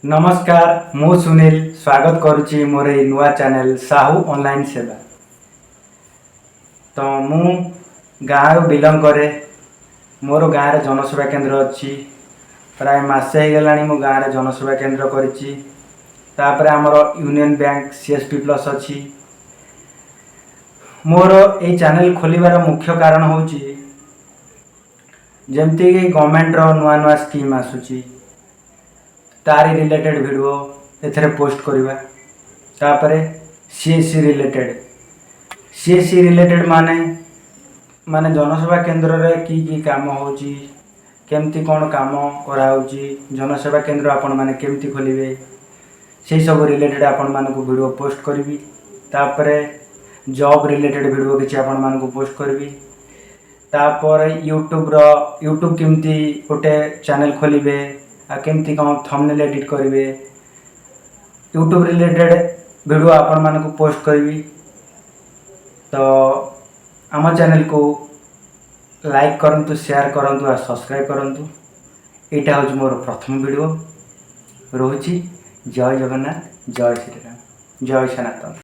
नमस्कार मु सुनील स्वागत करुच्ची मोर ये नुआ चैनल साहू ऑनलाइन सेवा। तो मु गाँव बिलंग करे मोर गाँव जनसेवा केंद्र अच्छी प्राय मसे होगला मो गाँव जनसेवा केंद्र करिछि। तापर आमर यूनियन बैंक सीएसपी प्लस अच्छी। मोर ये चैनल खोलिबार मुख्य कारण होची जेमती गवर्नमेंट रो नुआ नुआ स्कीम आसुची तारी रिलेटेड वीडियो एथरे पोस्ट करवा। तापरे सीएससी रिलेटेड माने माने जनसेवा केंद्र रे की काम होची केमती कौन काम करा होची जनसेवा केंद्र आपण माने केमती खोलिबे से सब रिलेटेड आपण मानकु वीडियो पोस्ट करबी। तापरे जॉब रिलेटेड वीडियो किछि आपण मानकु पोस्ट करबी। तापर यूट्यूब केमती गोटे चैनल खोलिबे आ केमती कौन थंबनेल एडिट करेंगे यूट्यूब रिलेटेड वीडियो आपण मानकु पोस्ट करबी। तो आम चैनल को लाइक करंतु शेयर करंतु आ सब्सक्राइब करंतु। एटा हज मोर प्रथम वीडियो रोची। जय जगन्नाथ जय श्री राम जय सनातन।